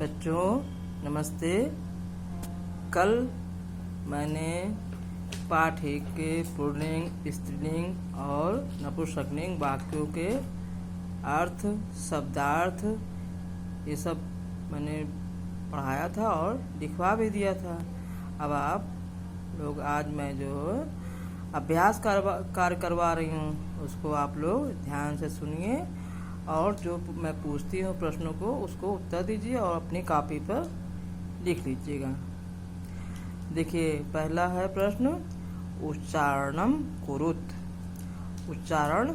बच्चों नमस्ते। कल मैंने पाठ 1 के पुल्लिंग, स्त्रीलिंग और नपुंसकलिंग वाक्यों के अर्थ, शब्दार्थ ये सब मैंने पढ़ाया था और लिखवा भी दिया था। अब आप लोग आज मैं जो अभ्यास कार्य करवा रही हूँ उसको आप लोग ध्यान से सुनिए और जो मैं पूछती हूँ प्रश्नों को उसको उत्तर दीजिए और अपनी कॉपी पर लिख लीजिएगा। देखिए पहला है प्रश्न, उच्चारणम कुरुत, उच्चारण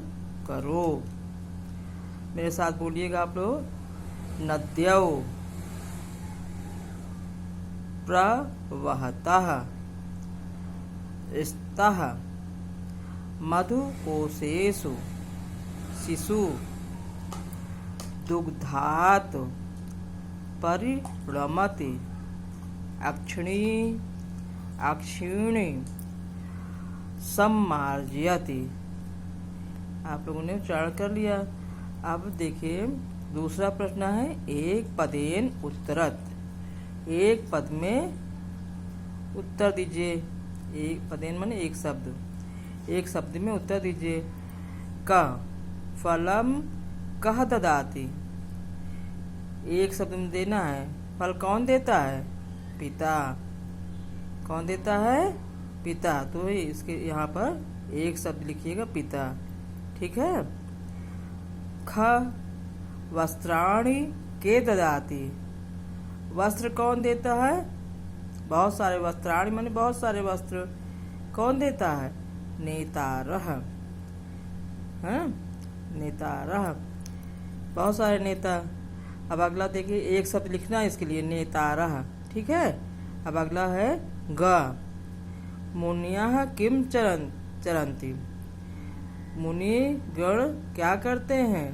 करो। मेरे साथ बोलिएगा आप लोग। नद्यौ प्रवहतः स्तः मधुकोशेषु शिशु दुग्धात् परिणमति अक्षिणी सम्मार्जयति। आप लोगों ने उच्चारण कर लिया। अब देखिए दूसरा प्रश्न है, एक पदेन उत्तरत, एक पद में उत्तर दीजिए। एक पदेन माने एक शब्द, एक शब्द में उत्तर दीजिए। क फलम कह ददाति, एक शब्द में देना है। फल कौन देता है? पिता। कौन देता है? पिता। तो इसके यहाँ पर एक शब्द लिखिएगा, पिता। ठीक है। ख वस्त्राणि के ददाति, वस्त्र कौन देता है? बहुत सारे। वस्त्राणि माने बहुत सारे वस्त्र। कौन देता है? नेतारः। हाँ, नेतारः, बहुत सारे नेता। अब अगला देखिए, एक शब्द लिखना है इसके लिए, नेतारः। ठीक है। अब अगला है ग, मुनियः किम चरन्ति, मुनि गण क्या करते हैं?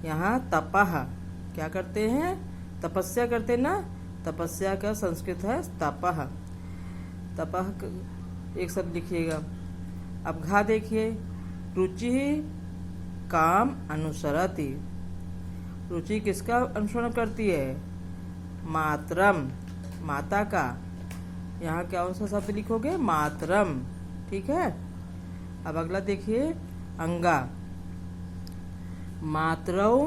यहाँ तपः, क्या करते हैं? तपस्या करते ना। तपस्या का संस्कृत है तपः। तपः एक शब्द लिखिएगा। अब घा देखिए, रुचि काम अनुसरति, रुचि किसका अनुसरण करती है? मातरम, माता का। यहाँ क्या सा शब्द लिखोगे? मातरम। ठीक है। अब अगला देखिए, अंगा, मातरौ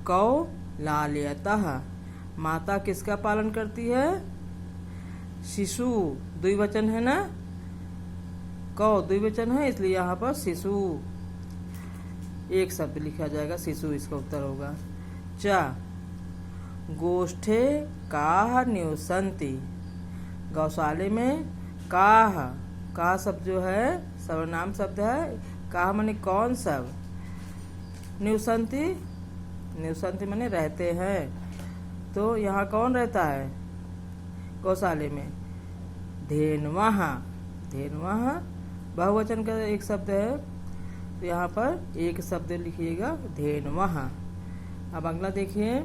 कौ लालयतः, माता किसका पालन करती है? शिशु, द्विवचन है ना, कौ द्विवचन है इसलिए यहाँ पर शिशु एक शब्द लिखा जाएगा, शिशु इसका उत्तर होगा। च गोष्ठे काह निवसन्ति, गौशाले में काह, काह शब्द जो है सर्वनाम शब्द है। काह माने कौन सब? निवसन्ति, निवसन्ति माने रहते हैं। तो यहाँ कौन रहता है गौशाले में? धेन्वः, धेन्वः बहुवचन का एक शब्द है तो यहाँ पर एक शब्द लिखिएगा, धेन्वः। अब अगला देखिए,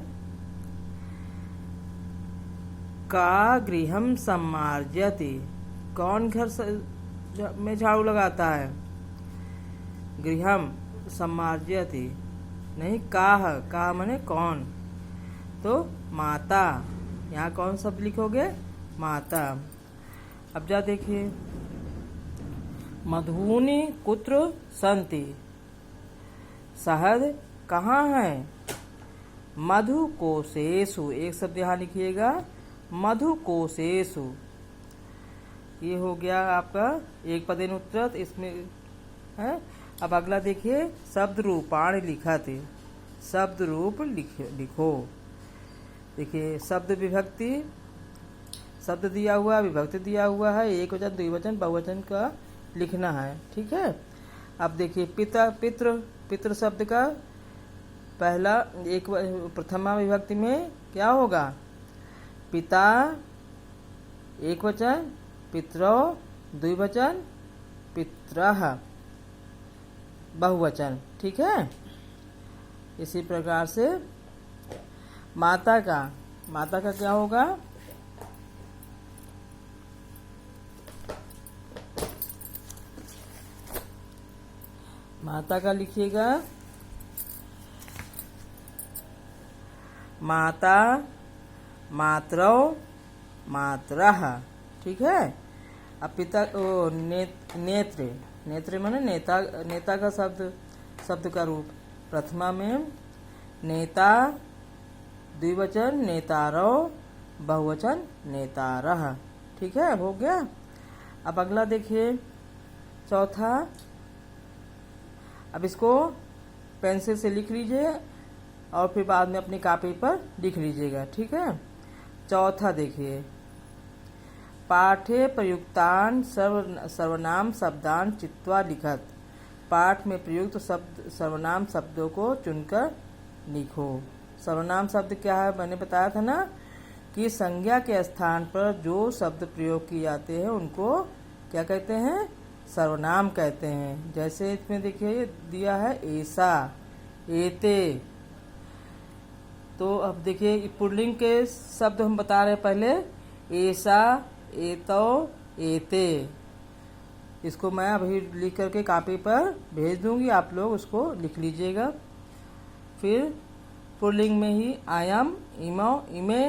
का गृहम सम्मार्जयति, कौन घर में झाड़ू लगाता है? गृहम सम्मार्जयति नहीं, काह, काह माने कौन, तो माता। यहाँ कौन शब्द लिखोगे? माता। अब जा देखिए, मधुनि कुत्र सन्ति, शहद कहाँ है? मधुकोशेषु, एक शब्द यहाँ लिखिएगा, मधुकोशेषु। ये हो गया आपका एक पदेन उत्तरत, इसमें है। अब अगला देखिए, शब्द रूपाणि लिखति, शब्द रूप लिखो। देखिए शब्द विभक्ति, शब्द दिया हुआ, विभक्ति दिया हुआ है, एक वचन द्विवचन बहुवचन का लिखना है। ठीक है। अब देखिए पिता, पितृ, पितृ शब्द का पहला एक प्रथमा विभक्ति में क्या होगा? पिता एक वचन, पितरौ द्विवचन, पितरः बहुवचन। ठीक है। इसी प्रकार से माता का, माता का क्या होगा? माता का लिखिएगा, माता मातरौ मातरः। ठीक है। अब पिता नेत्र, नेत्र माने नेता, नेता का शब्द का रूप। प्रथमा में नेता, द्विवचन नेतारौ, बहुवचन नेतारः। ठीक है, हो गया। अब अगला देखिए चौथा। अब इसको पेंसिल से लिख लीजिए और फिर बाद में अपनी कॉपी पर लिख लीजिएगा। ठीक है। चौथा देखिए, पाठे प्रयुक्तान सर्वनाम शब्दान चित्वा लिखत। पाठ में प्रयुक्त सर्वनाम शब्दों को चुनकर लिखो। सर्वनाम शब्द क्या है, मैंने बताया था ना कि संज्ञा के स्थान पर जो शब्द प्रयोग किए जाते हैं उनको क्या कहते हैं, सर्वनाम कहते हैं। जैसे इसमें देखिए दिया है ऐसा, एते। तो अब देखिए पुल्लिंग के शब्द हम बता रहे हैं पहले, ऐसा, एतो, एते। इसको मैं अभी लिख करके कॉपी पर भेज दूंगी, आप लोग उसको लिख लीजिएगा। फिर पुल्लिंग में ही आयम, इमो, इमे,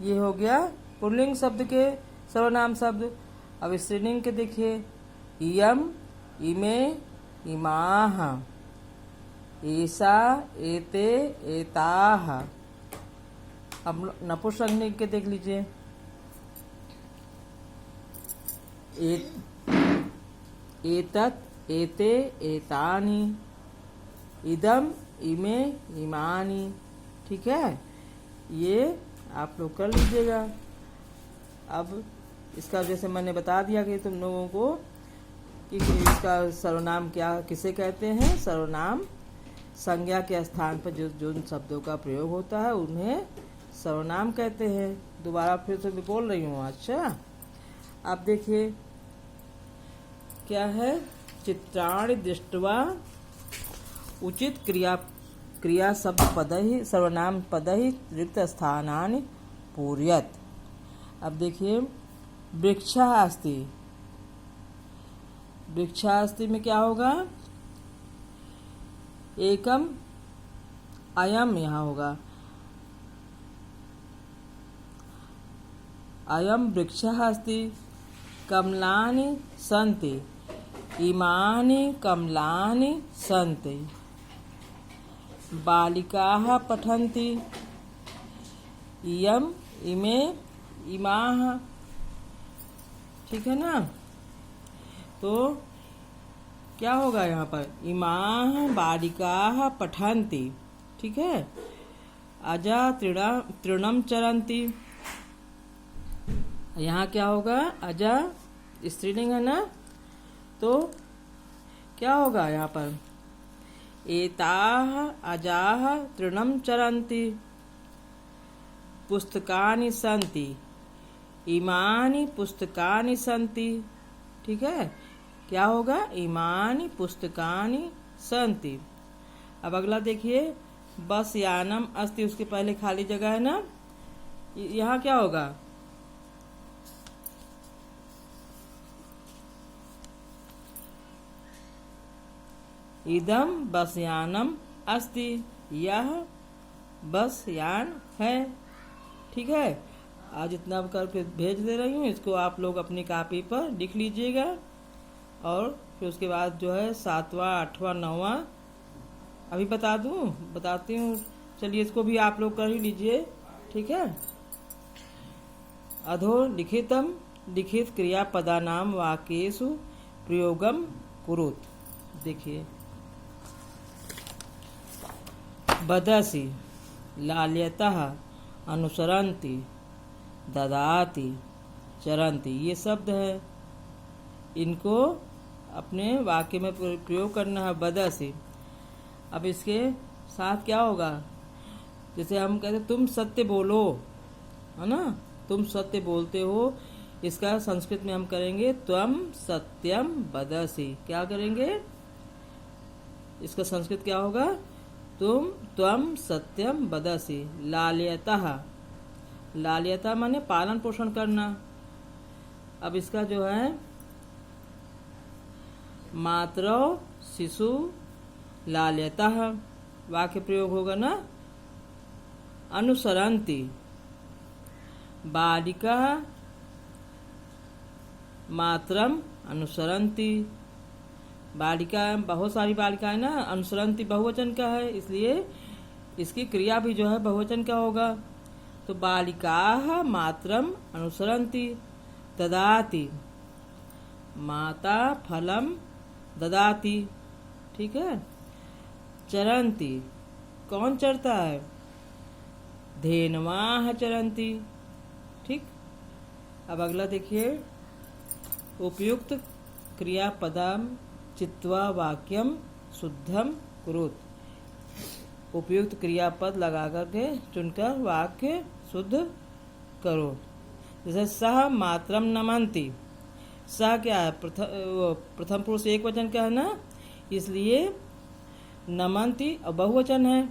ये हो गया पुल्लिंग शब्द के सर्वनाम शब्द। अब स्त्रीलिंग के देखिए, इयम, इमे, इमाह, ऐसा, एते, एताह। अब नपुंसकलिंग के देख लीजिए, एतत्, एते, एतानि, इदम, इमे, इमानि। ठीक है, ये आप लोग कर लीजिएगा। अब इसका जैसे मैंने बता दिया कि तुम लोगों को कि इसका सर्वनाम क्या किसे कहते हैं। सर्वनाम संज्ञा के स्थान पर जो शब्दों का प्रयोग होता है उन्हें सर्वनाम कहते हैं। दोबारा फिर से भी बोल रही हूँ। अच्छा, आप देखिए क्या है, चित्राणि दृष्ट्वा उचित क्रिया शब्द पद ही सर्वनाम पद ही रिक्त स्थानानि पूर्यत। अब देखिए वृक्षा अस्ति, वृक्षा अस्ति में क्या होगा, एकम, अयम यहाँ होगा, अयम वृक्षः अस्ति, कमलानि सन्ति, इमानि कमलानि सन्ति, बालिकाः पठन्ति, इयम, इमे, इमाः। ठीक है ना। तो क्या होगा यहाँ पर, इमाः बालिकाः पठन्ति। ठीक है। अजा तृणम चरन्ति, यहाँ क्या होगा, अजा स्त्रीलिंग है ना, तो क्या होगा यहाँ पर, एताः अजाः तृणम चरन्ति, पुस्तकानि सन्ति, इमानि पुस्तकानि सन्ति। ठीक है, क्या होगा, इमानि पुस्तकानि सन्ति। अब अगला देखिए, बस यानम अस्ति, उसके पहले खाली जगह है ना, यहाँ क्या होगा, इदम बस यानम अस्ति, यह बस यान है। ठीक है। आज इतना करके भेज दे रही हूँ, इसको आप लोग अपनी कॉपी पर लिख लीजिएगा। और फिर उसके बाद जो है 7वां 8वां 9वां अभी बताती हूँ। चलिए इसको भी आप लोग कर ही लीजिए। ठीक है। अधो लिखितम, लिखित क्रियापदानाम वाक्येषु प्रयोगम कुरुत। देखिए, बदसि, लाल्यतः, अनुसरन्ति, ददाति, चरन्ति, ये शब्द है। इनको अपने वाक्य में प्रयोग करना है, बदसि। अब इसके साथ क्या होगा, जैसे हम कहते तुम सत्य बोलो, है ना, तुम सत्य बोलते हो, इसका संस्कृत में हम करेंगे त्वम सत्यम वदसि। क्या करेंगे, इसका संस्कृत क्या होगा, त्वम सत्यम वदसि। लाल्यतः, लाल्यता माने पालन पोषण करना। अब इसका जो है मातरौ शिशु लाल्यतः वाक्य प्रयोग होगा ना। अनुसरन्ति, बालिका मातरम अनुसरन्ति। बालिका बहुत सारी बालिकाएं ना, अनुसरन्ति बहुवचन का है, इसलिए इसकी क्रिया भी जो है बहुवचन का होगा। तो बालिकाः मातरम अनुसरन्ति। ददाति, माता फलम ददाति। ठीक है। चरन्ति, कौन चरता है? धेनवाः चरन्ति। ठीक। अब अगला देखिए, उपयुक्त क्रियापदम चित्वा वाक्यम शुद्धम कुरुत। उपयुक्त क्रियापद लगा करके चुनकर वाक्य शुद्ध करो। जैसे सह मातरम नमन्ति। सह क्या है? प्रथम पुरुष एक वचन का है ना, इसलिए नमन्ति बहुवचन है,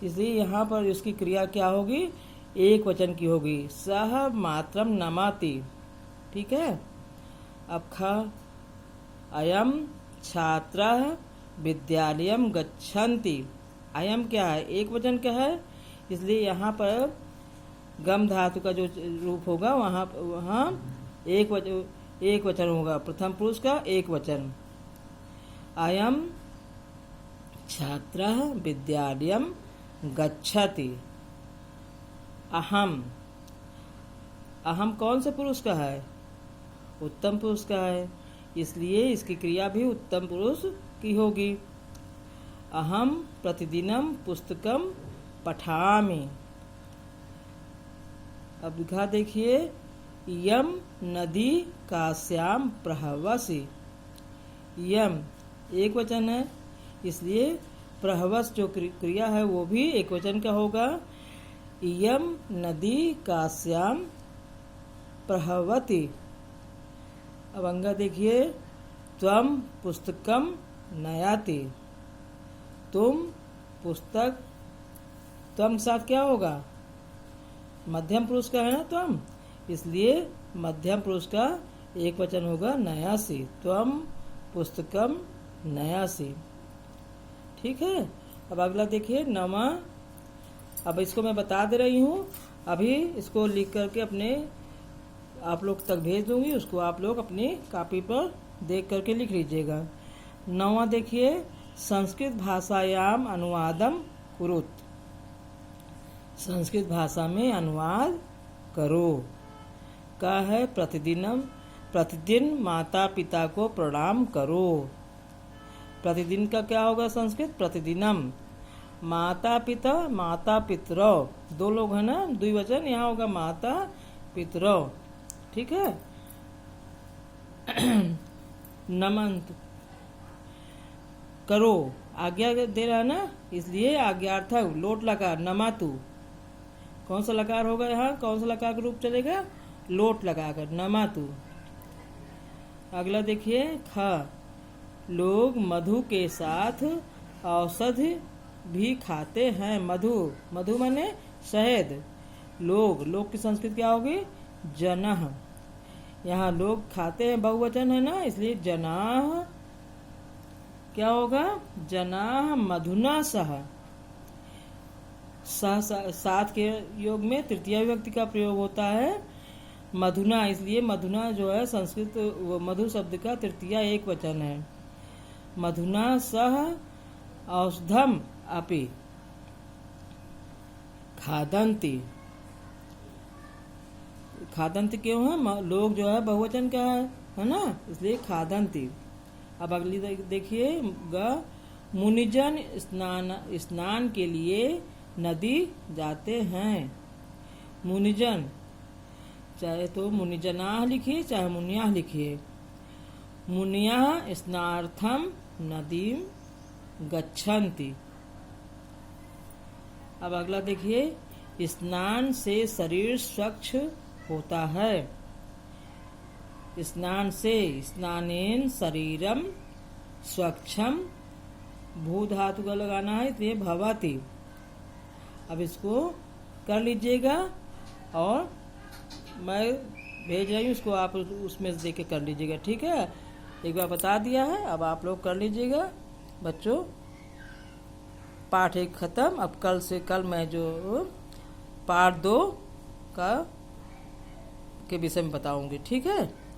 इसलिए यहाँ पर इसकी क्रिया क्या होगी? एक वचन की होगी। सह मातरम नमाति। ठीक है। अब ख, अयम छात्रः विद्यालयम गच्छन्ति। अयम क्या है? एक वचन का है, इसलिए यहाँ पर गम धातु का जो रूप होगा वहाँ एक वचन होगा, प्रथम पुरुष का एक वचन। अयम छात्रः विद्यालयम गच्छति। अहम, अहम कौन से पुरुष का है? उत्तम पुरुष का है, इसलिए इसकी क्रिया भी उत्तम पुरुष की होगी। अहम प्रतिदिनम पुस्तकम पठामि। अब लिखा देखिए, यम नदी काश्याम प्रहवसि। यम एक वचन है, इसलिए प्रहवस जो क्रिया है वो भी एक वचन का होगा। यम नदी काश्याम प्रहवति। अब अंगा देखिए, त्वम पुस्तकम नयाति। तुम पुस्तक, त्वम के साथ क्या होगा? मध्यम पुरुष का है ना त्वम, इसलिए मध्यम पुरुष का एक वचन होगा नयासि। त्वम पुस्तकम नयासि। ठीक है। अब अगला देखिए, नमा। अब इसको मैं बता दे रही हूँ, अभी इसको लिख करके अपने आप लोग तक भेज दूंगी, उसको आप लोग अपनी कॉपी पर देख करके लिख लीजिएगा। नवा देखिए, संस्कृत भाषायाम अनुवादम कुरुत। संस्कृत भाषा में अनुवाद करो। का है? प्रतिदिन माता पिता को प्रणाम करो। प्रतिदिन का क्या होगा संस्कृत? प्रतिदिनम। माता पिता, माता पितरौ, दो लोग है ना, द्विवचन, यहाँ होगा माता पितरौ। ठीक है। नमंत, करो, आज्ञा दे रहा है ना, इसलिए आज्ञार्थक लोट लकार नमातु। कौन सा लकार होगा यहाँ? कौन सा लकार का रूप चलेगा? लोट लगाकर नमातु। अगला देखिए, ख, लोग मधु के साथ औषधि भी खाते हैं। मधु, मधु माने शहद। लोग की संस्कृत क्या होगी? जनः। यहाँ लोग खाते हैं बहुवचन है ना, इसलिए जनाः क्या होगा? जनाः मधुना सह। साथ के योग में तृतीय विभक्ति का प्रयोग होता है मधुना, इसलिए मधुना जो है संस्कृत मधु शब्द का तृतीय एक वचन है। मधुना सह औषधम अपि खादन्ति। खादन्ति क्यों है? लोग जो है बहुवचन का है ना, इसलिए खादन्ति। अब अगली देखिए, ग, मुनिजन स्नान के लिए नदी जाते हैं। मुनिजन, चाहे तो मुनिजनाः लिखिए चाहे मुनियाः लिखिए। मुनियाः स्नानार्थम नदीम गच्छन्ति। अब अगला देखिए, स्नान से शरीर स्वच्छ होता है। स्नान से, स्नानेन शरीरम स्वच्छम, भू धातु का लगाना है, इसलिए भवति। अब इसको कर लीजिएगा और मैं भेज रही हूँ, उसको आप उसमें से देख के कर लीजिएगा। ठीक है, एक बार बता दिया है, अब आप लोग कर लीजिएगा। बच्चों, पाठ 1 खत्म। अब कल मैं जो पार्ट 2 का के विषय में बताऊंगी, ठीक है।